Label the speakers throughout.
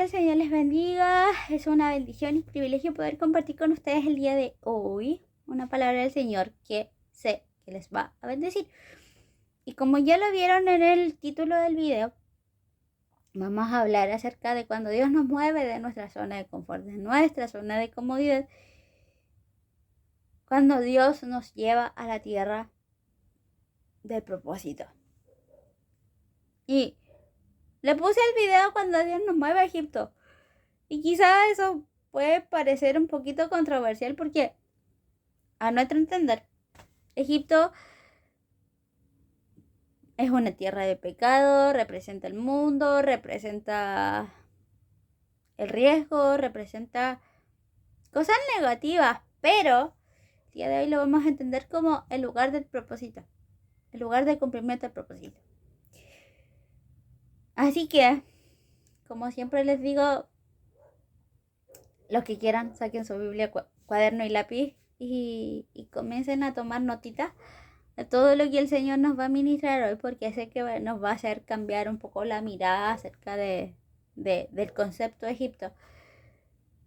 Speaker 1: el Señor les bendiga. Es una bendición y privilegio poder compartir con ustedes el día de hoy una palabra del Señor que sé que les va a bendecir. Y como ya lo vieron en el título del video, vamos a hablar acerca de cuando Dios nos mueve de nuestra zona de confort, de nuestra zona de comodidad, cuando Dios nos lleva a la tierra del propósito. Y le puse el video cuando Dios nos mueve a Egipto. Y quizá eso puede parecer un poquito controversial porque, a nuestro entender, Egipto es una tierra de pecado, representa el mundo, representa el riesgo, representa cosas negativas, pero el día de hoy lo vamos a entender como el lugar del propósito, el lugar del cumplimiento del propósito. Así que, como siempre les digo, los que quieran, saquen su Biblia, cuaderno y lápiz y comiencen a tomar notitas de todo lo que el Señor nos va a ministrar hoy, porque sé que nos va a hacer cambiar un poco la mirada acerca del concepto de Egipto.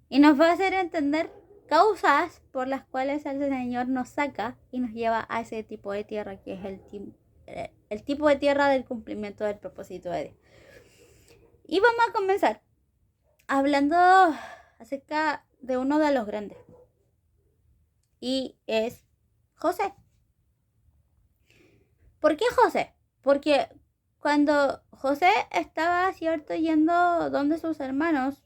Speaker 1: Y nos va a hacer entender causas por las cuales el Señor nos saca y nos lleva a ese tipo de tierra, que es el tipo de tierra del cumplimiento del propósito de Dios. Y vamos a comenzar hablando acerca de uno de los grandes. Y es José. ¿Por qué José? Porque cuando José estaba, cierto, yendo donde sus hermanos,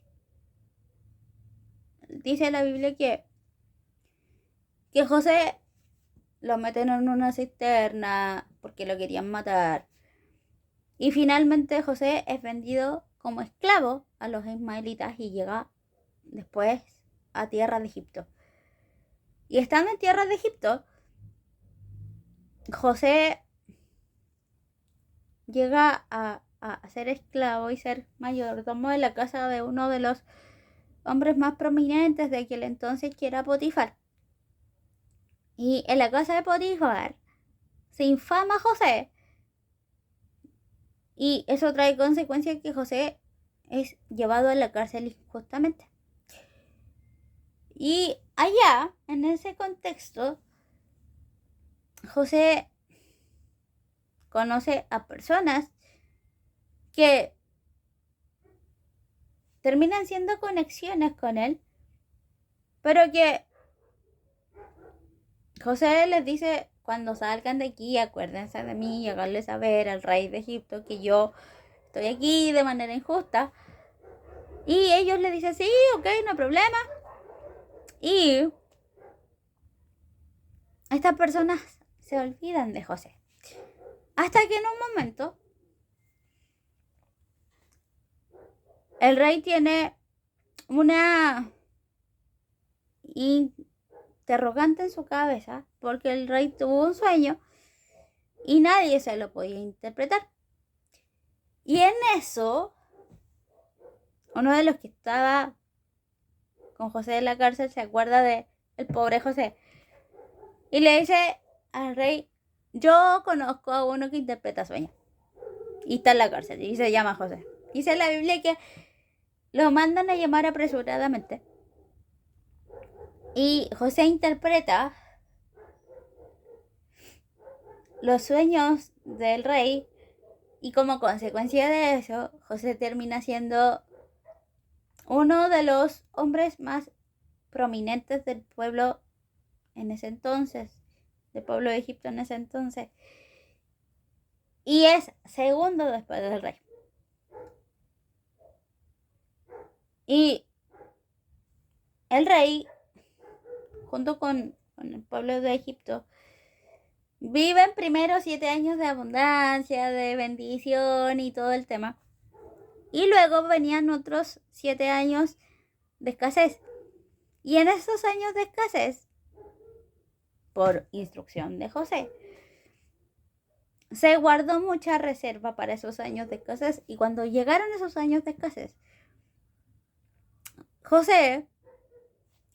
Speaker 1: dice la Biblia que José lo meten en una cisterna porque lo querían matar. Y finalmente José es vendido como esclavo a los ismaelitas y llega después a tierra de Egipto. Y estando en tierra de Egipto, José llega a ser esclavo y ser mayordomo de la casa de uno de los hombres más prominentes de aquel entonces, que era Potifar. Y en la casa de Potifar se infama a José, y eso trae consecuencia que José es llevado a la cárcel injustamente. Y allá, en ese contexto, José conoce a personas que terminan siendo conexiones con él, pero que José les dice: cuando salgan de aquí, acuérdense de mí y háganle saber al rey de Egipto que yo estoy aquí de manera injusta. Y ellos le dicen: sí, ok, no hay problema. Y estas personas se olvidan de José. Hasta que en un momento el rey tiene una interrogante en su cabeza, porque el rey tuvo un sueño y nadie se lo podía interpretar. Y en eso, uno de los que estaba con José en la cárcel se acuerda de el pobre José y le dice al rey: yo conozco a uno que interpreta sueños y está en la cárcel y se llama José. Dice la Biblia que lo mandan a llamar apresuradamente y José interpreta los sueños del rey, y como consecuencia de eso, José termina siendo uno de los hombres más prominentes del pueblo en ese entonces, del pueblo de Egipto en ese entonces, y es segundo después del rey. Y el rey, junto con el pueblo de Egipto, viven primero 7 años de abundancia, de bendición y todo el tema. Y luego venían otros 7 años de escasez. Y en esos años de escasez, por instrucción de José, se guardó mucha reserva para esos años de escasez. Y cuando llegaron esos años de escasez, José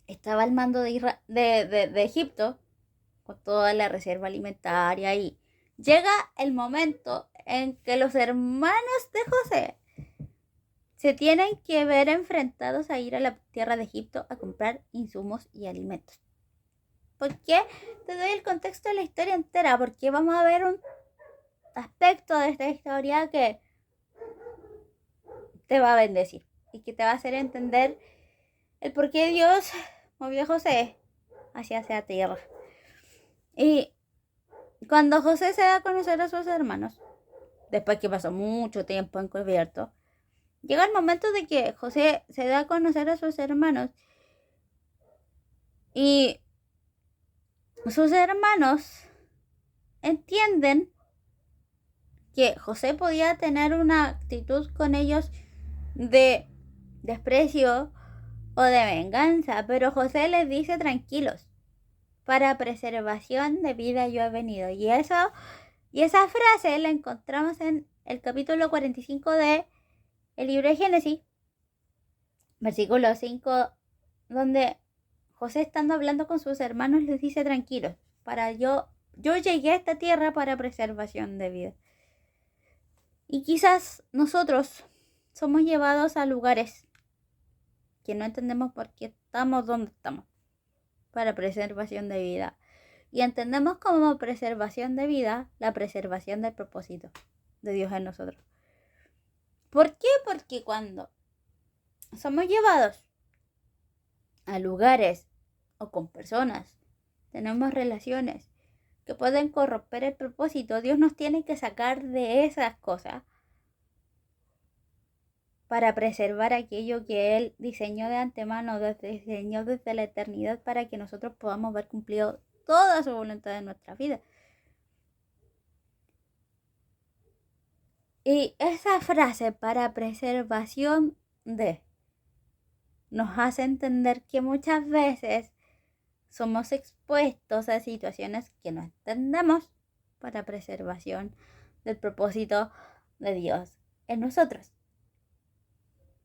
Speaker 1: estaba al mando de Egipto con toda la reserva alimentaria, y llega el momento en que los hermanos de José se tienen que ver enfrentados a ir a la tierra de Egipto a comprar insumos y alimentos. ¿Por qué te doy el contexto de la historia entera? Porque vamos a ver un aspecto de esta historia que te va a bendecir y que te va a hacer entender el por qué Dios movió a José hacia esa tierra. Y cuando José se da a conocer a sus hermanos, después que pasó mucho tiempo encubierto, llega el momento de que José se da a conocer a sus hermanos y sus hermanos entienden que José podía tener una actitud con ellos de desprecio o de venganza, pero José les dice tranquilos, para preservación de vida yo he venido. Y esa frase la encontramos en el capítulo 45 de el libro de Génesis, versículo 5, donde José, estando hablando con sus hermanos, les dice tranquilos, yo llegué a esta tierra para preservación de vida. Y quizás nosotros somos llevados a lugares que no entendemos por qué estamos donde estamos, para preservación de vida. Y entendemos como preservación de vida la preservación del propósito de Dios en nosotros. ¿Por qué? Porque cuando somos llevados a lugares o con personas, tenemos relaciones que pueden corromper el propósito, Dios nos tiene que sacar de esas cosas para preservar aquello que Él diseñó de antemano, diseñó desde la eternidad, para que nosotros podamos ver cumplido toda su voluntad en nuestra vida. Y esa frase, para preservación de, nos hace entender que muchas veces somos expuestos a situaciones que no entendemos para preservación del propósito de Dios en nosotros.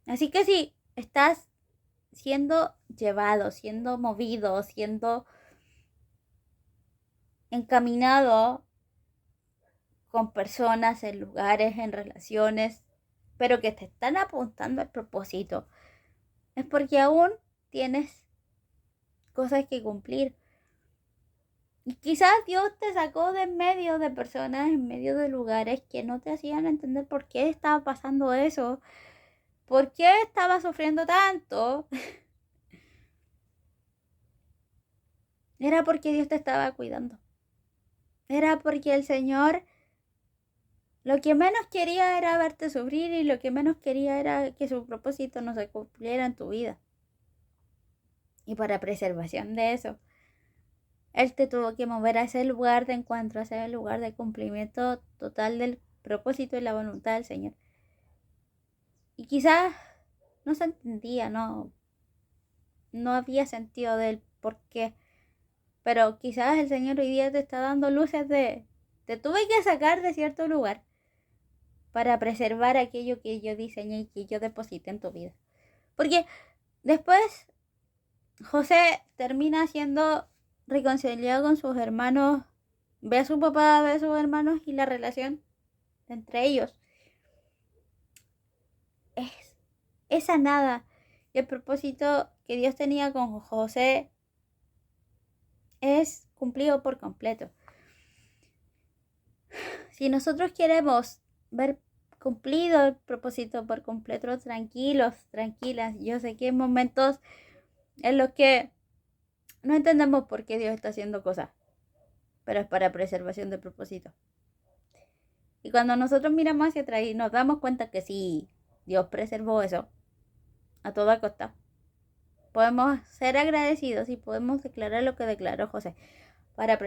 Speaker 1: Así que si estás siendo llevado, siendo movido, siendo encaminado con personas, en lugares, en relaciones, pero que te están apuntando al propósito, es porque aún tienes cosas que cumplir. Y quizás Dios te sacó de en medio de personas, en medio de lugares que no te hacían entender por qué estaba pasando eso, por qué estaba sufriendo tanto. Era porque Dios te estaba cuidando. Era porque el Señor lo que menos quería era verte sufrir, y lo que menos quería era que su propósito no se cumpliera en tu vida. Y para preservación de eso, Él te tuvo que mover a ese lugar de encuentro, a ese lugar de cumplimiento total del propósito y la voluntad del Señor. Y quizás no se entendía, no había sentido del por qué. Pero quizás el Señor hoy día te está dando luces te tuve que sacar de cierto lugar para preservar aquello que yo diseñé y que yo deposité en tu vida. Porque después José termina siendo reconciliado con sus hermanos, ve a su papá, ve a sus hermanos, y la relación entre ellos es sanada. Y el propósito que Dios tenía con José es cumplido por completo. Si nosotros queremos ver cumplido el propósito por completo, tranquilos, tranquilas. Yo sé que hay momentos en los que no entendemos por qué Dios está haciendo cosas, pero es para preservación del propósito. Y cuando nosotros miramos hacia atrás y nos damos cuenta que sí, Dios preservó eso a toda costa, podemos ser agradecidos y podemos declarar lo que declaró José: para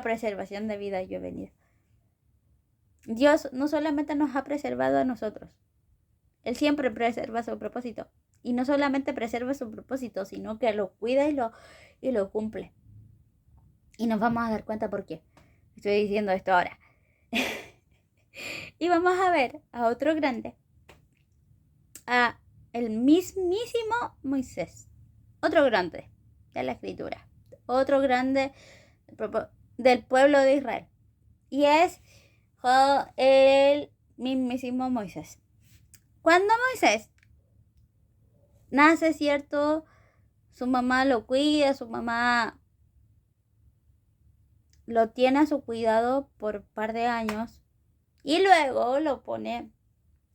Speaker 1: preservación de vida yo he venido. Dios no solamente nos ha preservado a nosotros, Él siempre preserva su propósito. Y no solamente preserva su propósito, sino que lo cuida y lo cumple. Y nos vamos a dar cuenta por qué estoy diciendo esto ahora. Y vamos a ver a otro grande, a el mismísimo Moisés, otro grande de la escritura, otro grande del pueblo de Israel, y es el mismísimo Moisés. Cuando Moisés nace, ¿cierto? Su mamá lo cuida, su mamá lo tiene a su cuidado por un par de años y luego lo pone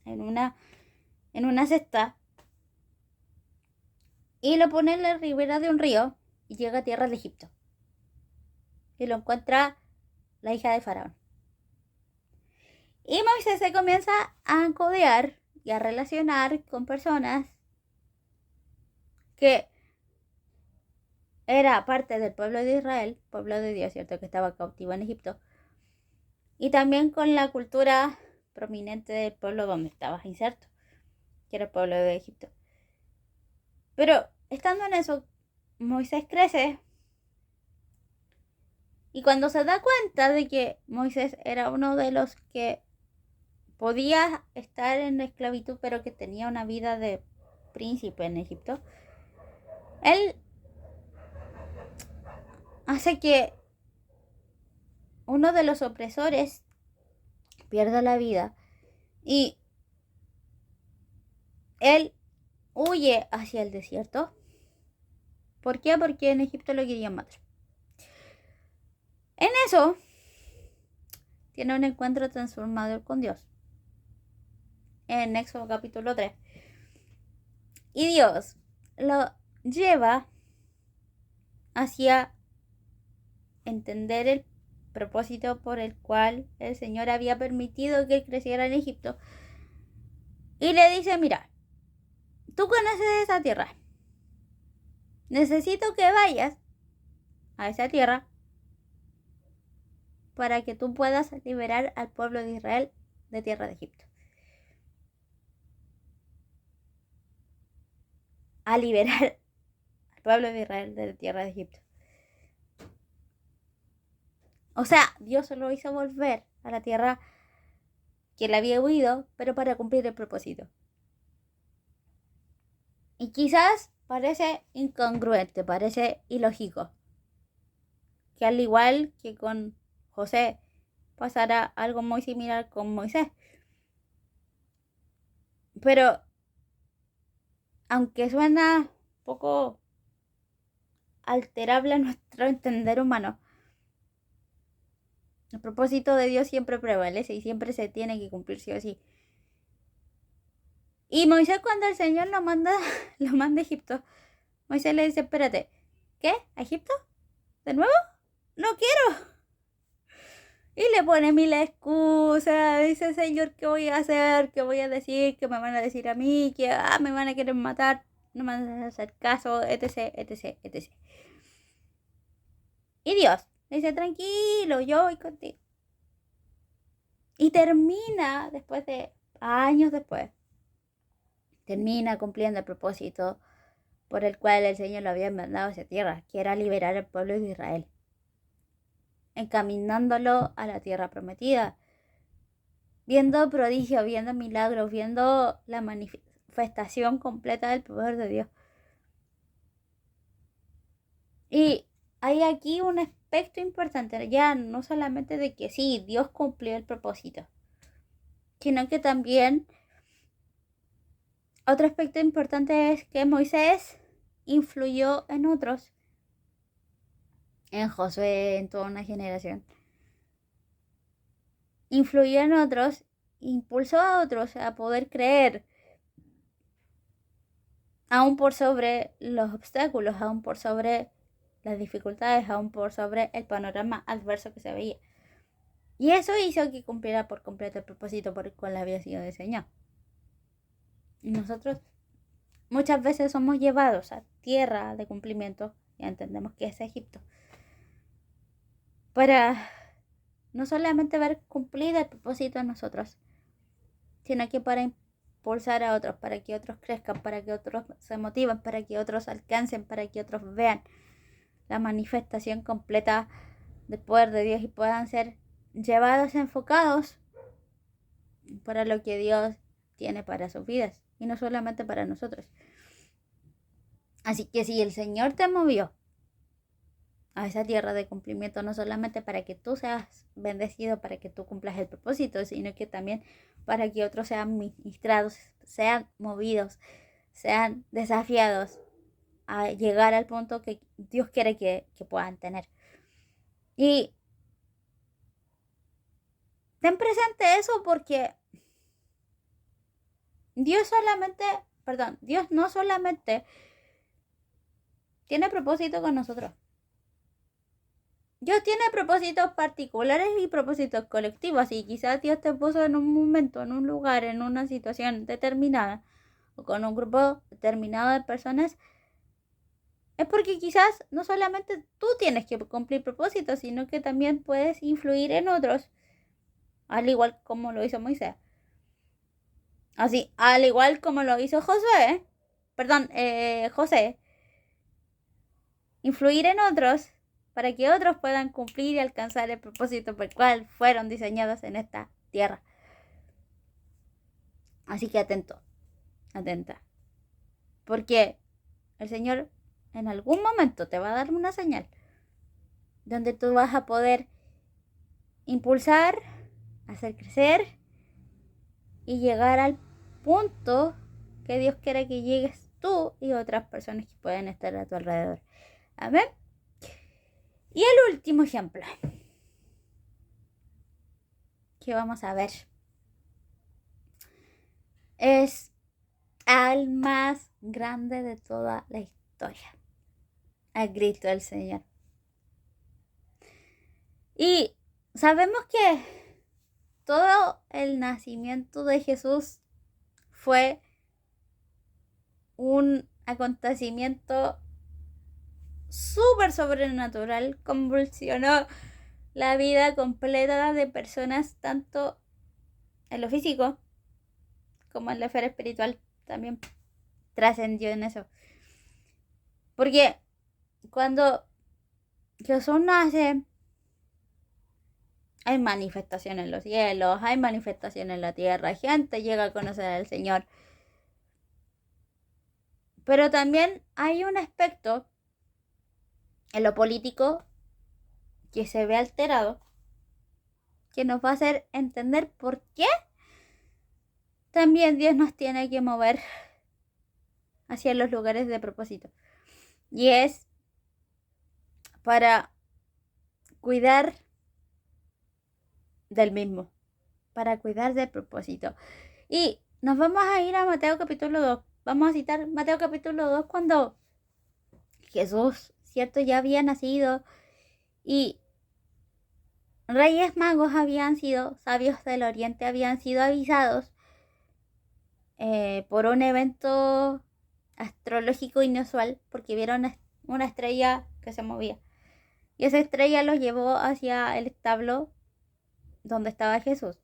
Speaker 1: en una cesta y lo pone en la ribera de un río y llega a tierra de Egipto y lo encuentra la hija de Faraón. Y Moisés se comienza a codear y a relacionar con personas que era parte del pueblo de Israel, pueblo de Dios, ¿cierto? Que estaba cautivo en Egipto. Y también con la cultura prominente del pueblo donde estaba inserto, que era el pueblo de Egipto. Pero estando en eso, Moisés crece. Y cuando se da cuenta de que Moisés era uno de los que podía estar en la esclavitud, pero que tenía una vida de príncipe en Egipto, él hace que uno de los opresores pierda la vida y él huye hacia el desierto. ¿Por qué? Porque en Egipto lo querían matar. En eso tiene un encuentro transformador con Dios en Éxodo capítulo 3. Y Dios lo lleva hacia entender el propósito por el cual el Señor había permitido que él creciera en Egipto. Y le dice, mira, tú conoces esa tierra. Necesito que vayas a esa tierra para que tú puedas liberar al pueblo de Israel de tierra de Egipto. A liberar al pueblo de Israel de tierra de Egipto. O sea, Dios lo hizo volver a la tierra que él había huido, pero para cumplir el propósito. Y quizás parece incongruente, parece ilógico, que al igual que con José pasará algo muy similar con Moisés. Pero aunque suena un poco alterable a nuestro entender humano, el propósito de Dios siempre prevalece y siempre se tiene que cumplir sí o sí. Y Moisés, cuando el Señor lo manda a Egipto, Moisés le dice, espérate, ¿qué? ¿A Egipto? ¿De nuevo? No quiero. Y le pone mil excusas, dice, Señor, ¿qué voy a hacer? ¿Qué voy a decir? ¿Qué me van a decir a mí? Que me van a querer matar, no me van a hacer caso, etc, etc, etc. Y Dios dice, tranquilo, yo voy contigo. Y termina, después de años después, termina cumpliendo el propósito por el cual el Señor lo había mandado a esa tierra, que era liberar al pueblo de Israel, encaminándolo a la tierra prometida, viendo prodigios, viendo milagros, viendo la manifestación completa del poder de Dios. Y hay aquí un aspecto importante, ya no solamente de que sí, Dios cumplió el propósito, sino que también otro aspecto importante es que Moisés influyó en otros, en Josué, en toda una generación. Influyó en otros, impulsó a otros a poder creer, aún por sobre los obstáculos, aún por sobre las dificultades, aún por sobre el panorama adverso que se veía. Y eso hizo que cumpliera por completo el propósito por el cual había sido diseñado. Y nosotros muchas veces somos llevados a tierra de cumplimiento, ya entendemos que es Egipto, para no solamente ver cumplido el propósito de nosotros, sino que para impulsar a otros, para que otros crezcan, para que otros se motiven, para que otros alcancen, para que otros vean la manifestación completa del poder de Dios y puedan ser llevados, enfocados para lo que Dios tiene para sus vidas y no solamente para nosotros. Así que si el Señor te movió a esa tierra de cumplimiento, no solamente para que tú seas bendecido, para que tú cumplas el propósito, sino que también para que otros sean ministrados, sean movidos, sean desafiados a llegar al punto que Dios quiere que puedan tener. Y ten presente eso porque Dios no solamente tiene propósito con nosotros. Dios tiene propósitos particulares y propósitos colectivos. Y quizás Dios te puso en un momento, en un lugar, en una situación determinada, o con un grupo determinado de personas, es porque quizás no solamente tú tienes que cumplir propósitos, sino que también puedes influir en otros, al igual como lo hizo Moisés. Así, al igual como lo hizo José. Influir en otros para que otros puedan cumplir y alcanzar el propósito por el cual fueron diseñados en esta tierra. Así que atento, atenta. Porque el Señor en algún momento te va a dar una señal donde tú vas a poder impulsar, hacer crecer y llegar al punto que Dios quiere que llegues tú y otras personas que pueden estar a tu alrededor. Amén. Y el último ejemplo que vamos a ver es al más grande de toda la historia, al Cristo del Señor. Y sabemos que todo el nacimiento de Jesús fue un acontecimiento súper sobrenatural, convulsionó la vida completa de personas, tanto en lo físico como en la esfera espiritual. También trascendió en eso. Porque cuando Jesús nace, hay manifestación en los cielos, hay manifestación en la tierra, gente llega a conocer al Señor. Pero también hay un aspecto en lo político que se ve alterado, que nos va a hacer entender por qué también Dios nos tiene que mover hacia los lugares de propósito. Y es para cuidar del mismo, para cuidar del propósito. Y nos vamos a ir a Mateo capítulo 2. Vamos a citar Mateo capítulo 2 cuando Jesús, cierto, ya había nacido y reyes magos habían sido, sabios del oriente habían sido avisados por un evento astrológico inusual, porque vieron una estrella que se movía. Y esa estrella los llevó hacia el establo donde estaba Jesús.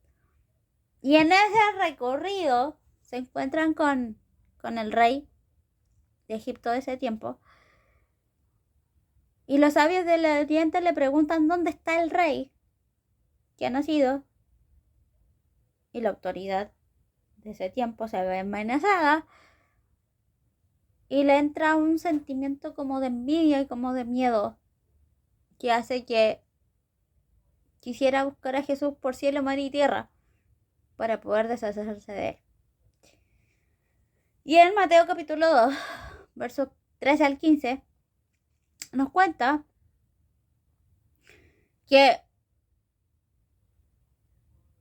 Speaker 1: Y en ese recorrido se encuentran con el rey de Egipto de ese tiempo. Y los sabios del oriente le preguntan dónde está el rey que ha nacido. Y la autoridad de ese tiempo se ve amenazada. Y le entra un sentimiento como de envidia y como de miedo, que hace que quisiera buscar a Jesús por cielo, mar y tierra para poder deshacerse de él. Y en Mateo capítulo 2, versos 13 al 15, nos cuenta que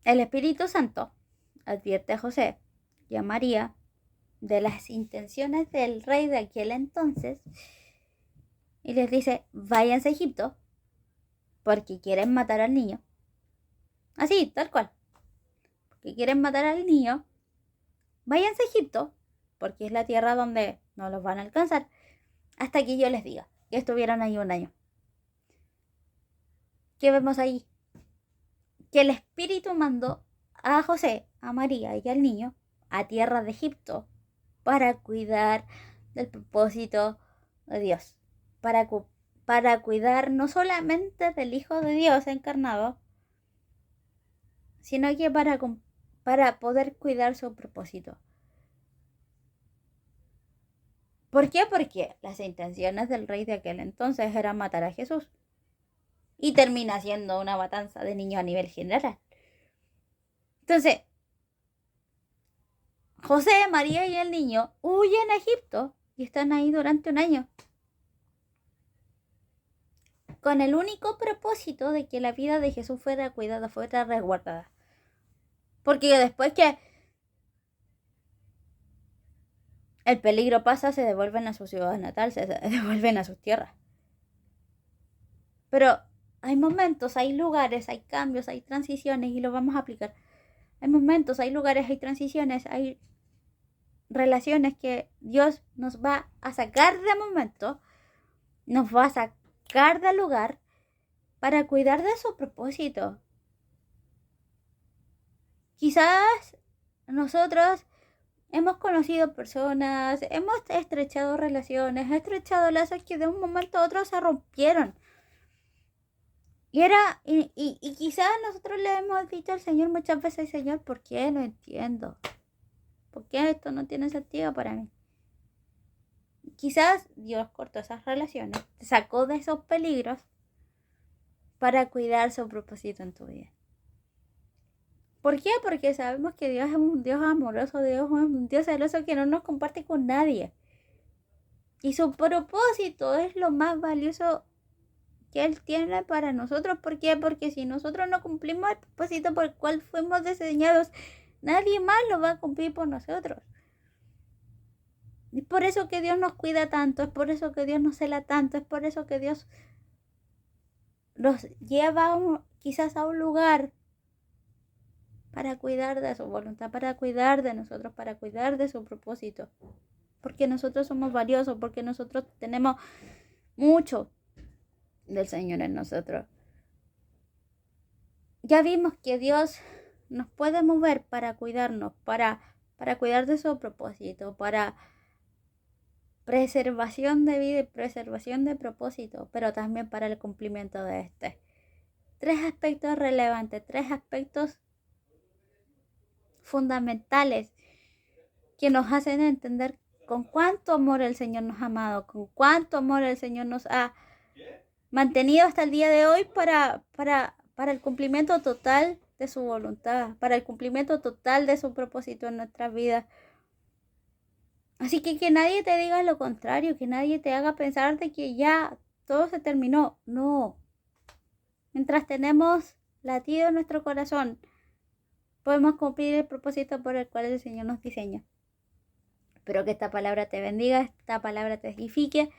Speaker 1: el Espíritu Santo advierte a José y a María de las intenciones del rey de aquel entonces y les dice: váyanse a Egipto porque quieren matar al niño. Así, tal cual. Porque quieren matar al niño. Váyanse a Egipto porque es la tierra donde no los van a alcanzar hasta que yo les diga. Y estuvieron ahí un año. ¿Qué vemos ahí? Que el Espíritu mandó a José, a María y al niño a tierra de Egipto para cuidar del propósito de Dios, para cuidar no solamente del Hijo de Dios encarnado, sino que para poder cuidar su propósito. ¿Por qué? Porque las intenciones del rey de aquel entonces eran matar a Jesús. y termina siendo una matanza de niños a nivel general. Entonces, José, María y el niño huyen a Egipto y están ahí durante un año, con el único propósito de que la vida de Jesús fuera cuidada, fuera resguardada. Porque después que el peligro pasa, se devuelven a su ciudad natal, se devuelven a sus tierras. Pero hay momentos, hay lugares, hay cambios, hay transiciones y lo vamos a aplicar. Hay momentos, hay lugares, hay transiciones, hay relaciones que Dios nos va a sacar de momento, nos va a sacar del lugar para cuidar de su propósito. Quizás nosotros hemos conocido personas, hemos estrechado relaciones, estrechado lazos que de un momento a otro se rompieron. Y quizás nosotros le hemos dicho al Señor muchas veces, Señor, ¿por qué? No entiendo. ¿Por qué esto no tiene sentido para mí? Quizás Dios cortó esas relaciones, te sacó de esos peligros para cuidar su propósito en tu vida. ¿Por qué? Porque sabemos que Dios es un Dios amoroso, Dios es un Dios celoso que no nos comparte con nadie. Y su propósito es lo más valioso que Él tiene para nosotros. ¿Por qué? Porque si nosotros no cumplimos el propósito por el cual fuimos diseñados, nadie más lo va a cumplir por nosotros. Es por eso que Dios nos cuida tanto, es por eso que Dios nos cela tanto, es por eso que Dios nos lleva quizás a un lugar para cuidar de su voluntad, para cuidar de nosotros, para cuidar de su propósito. Porque nosotros somos valiosos, porque nosotros tenemos mucho del Señor en nosotros. Ya vimos que Dios nos puede mover para cuidarnos, para cuidar de su propósito, para preservación de vida y preservación de propósito, pero también para el cumplimiento de este. 3 aspectos relevantes, 3 aspectos fundamentales que nos hacen entender con cuánto amor el Señor nos ha amado, con cuánto amor el Señor nos ha mantenido hasta el día de hoy para el cumplimiento total de su voluntad, para el cumplimiento total de su propósito en nuestras vidas. Así que nadie te diga lo contrario, que nadie te haga pensar de que ya todo se terminó. No. Mientras tenemos latido en nuestro corazón, podemos cumplir el propósito por el cual el Señor nos diseña. Espero que esta palabra te bendiga, esta palabra te edifique.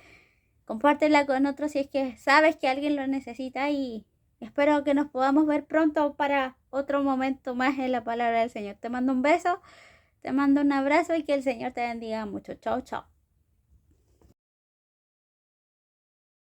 Speaker 1: Compártela con otros si es que sabes que alguien lo necesita y espero que nos podamos ver pronto para otro momento más en la palabra del Señor. Te mando un beso, te mando un abrazo y que el Señor te bendiga mucho. Chao, chao.